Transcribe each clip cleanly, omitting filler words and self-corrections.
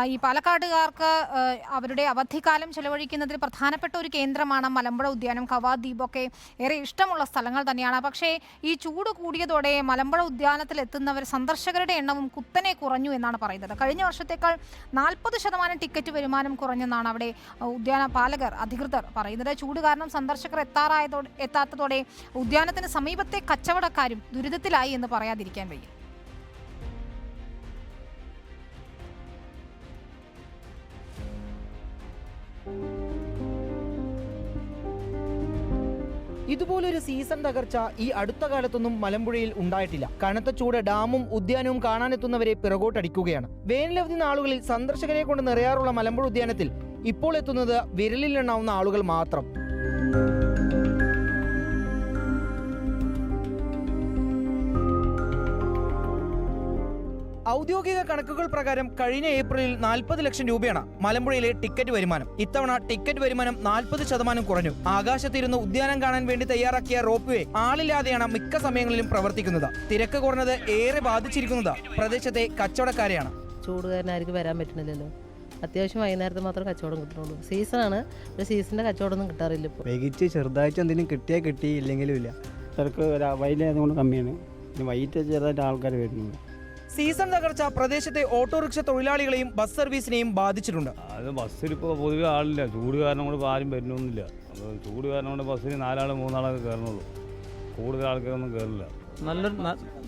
ഈ പാലക്കാട്ടുകാർക്ക് അവരുടെ അവധിക്കാലം ചെലവഴിക്കുന്നതിൽ പ്രധാനപ്പെട്ട ഒരു കേന്ദ്രമാണ് മലമ്പുഴ ഉദ്യാനം. കവാ ദ്വീപൊക്കെ ഏറെ ഇഷ്ടമുള്ള സ്ഥലങ്ങൾ തന്നെയാണ്. പക്ഷേ ഈ ചൂട് കൂടിയതോടെ മലമ്പുഴ ഉദ്യാനത്തിൽ എത്തുന്നവർ സന്ദർശകരുടെ എണ്ണവും കുത്തനെ കുറഞ്ഞു എന്നാണ് പറയുന്നത്. കഴിഞ്ഞ വർഷത്തേക്കാൾ 40% ടിക്കറ്റ് വരുമാനം കുറഞ്ഞെന്നാണ് അവിടെ ഉദ്യാന പാലകർ അധികൃതർ പറയുന്നത്. ചൂട് കാരണം സന്ദർശകർ എത്താത്തതോടെ ഉദ്യാനത്തിന് സമീപത്തെ കച്ചവടക്കാരും ദുരിതത്തിലായി എന്ന് പറയാതിരിക്കാൻ വയ്യ. ഇതുപോലൊരു സീസൺ തകർച്ച ഈ അടുത്ത കാലത്തൊന്നും മലമ്പുഴയിൽ ഉണ്ടായിട്ടില്ല. കനത്ത ചൂട് ഡാമും ഉദ്യാനവും കാണാനെത്തുന്നവരെ പിറകോട്ടടിക്കുകയാണ്. വേനലവധി നാളുകളിൽ സന്ദർശകരെ കൊണ്ട് നിറയാറുള്ള മലമ്പുഴ ഉദ്യാനത്തിൽ ഇപ്പോൾ എത്തുന്നത് വിരലിലെണ്ണാവുന്ന ആളുകൾ മാത്രം. ഔദ്യോഗിക കണക്കുകൾ പ്രകാരം കഴിഞ്ഞ ഏപ്രിലിൽ 40 ലക്ഷം രൂപയാണ് മലമ്പുഴയിലെ ടിക്കറ്റ് വരുമാനം. ഇത്തവണ ടിക്കറ്റ് വരുമാനം 40% കുറഞ്ഞു. ആകാശത്തിരുന്ന് ഉദ്യാനം കാണാൻ വേണ്ടി തയ്യാറാക്കിയ റോപ്പ് വേ ആളില്ലാതെയാണ് മിക്ക സമയങ്ങളിലും പ്രവർത്തിക്കുന്നത്. തിരക്ക് കുറഞ്ഞത് ഏറെ ബാധിച്ചിരിക്കുന്നത് പ്രദേശത്തെ കച്ചവടക്കാരെയാണ്. ചൂട് കാരണം ആർക്കും വരാൻ പറ്റുന്നില്ലല്ലോ. അത്യാവശ്യം വൈകുന്നേരത്ത് മാത്രം കച്ചവടം കിട്ടുള്ളൂ. സീസണാണ്, ഒരു സീസണിന്റെ കച്ചവടമൊന്നും കിട്ടാറില്ല. ഇപ്പോൾ വൈകിട്ട് ചെറുതായിട്ട് എന്തെങ്കിലും കിട്ടിയാൽ കിട്ടി, ഇല്ലെങ്കിലും ഇല്ല. തിരക്ക് വൈകിട്ടായതുകൊണ്ട് കമ്മിയാണ്. വൈകിട്ട് ചെറുതായിട്ട് ആൾക്കാർ വരുന്നുണ്ട്. സീസൺ തകർച്ച പ്രദേശത്തെ ഓട്ടോറിക്ഷ തൊഴിലാളികളെയും ബസ് സർവീസിനെയും ബാധിച്ചിട്ടുണ്ട്. അത് ബസ്സിൽ ഇപ്പോൾ പൊതുവെ ആളില്ല. ചൂട് കാരണം കൊണ്ട് ആരും വരുന്നൊന്നുമില്ല. ചൂട് കാരണം കൊണ്ട് ബസ്സിന് 4 ആൾ 3 ആളൊക്കെ കയറണുള്ളൂ. കൂടുതൽ ആൾക്കാരൊന്നും കയറില്ല.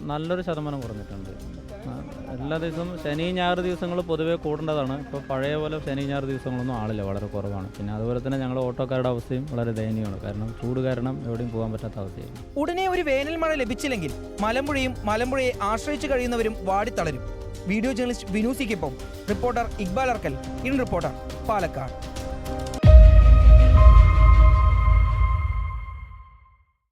നല്ലൊരു ശതമാനം കുറഞ്ഞിട്ടുണ്ട്. എല്ലാ ദിവസവും ശനി ഞായർ ദിവസങ്ങൾ പൊതുവേ കൂടേണ്ടതാണ്. ഇപ്പോൾ പഴയ പോലെ ശനി ഞായർ ദിവസങ്ങളൊന്നും ആളില്ല, വളരെ കുറവാണ്. പിന്നെ അതുപോലെ തന്നെ ഞങ്ങൾ ഓട്ടോക്കാരുടെ അവസ്ഥയും വളരെ ദയനീയമാണ്. കാരണം ചൂട് കാരണം എവിടെയും പോകാൻ പറ്റാത്ത അവസ്ഥയായിരുന്നു. ഉടനെ ഒരു വേനൽ മഴ ലഭിച്ചില്ലെങ്കിൽ മലമ്പുഴയും മലമ്പുഴയെ ആശ്രയിച്ചു കഴിയുന്നവരും വാടിത്തളരും. വീഡിയോ ജേർണലിസ്റ്റ് വിനൂസിക്കൊപ്പം reporter Iqbal Arkal, in reporter, Palakkad.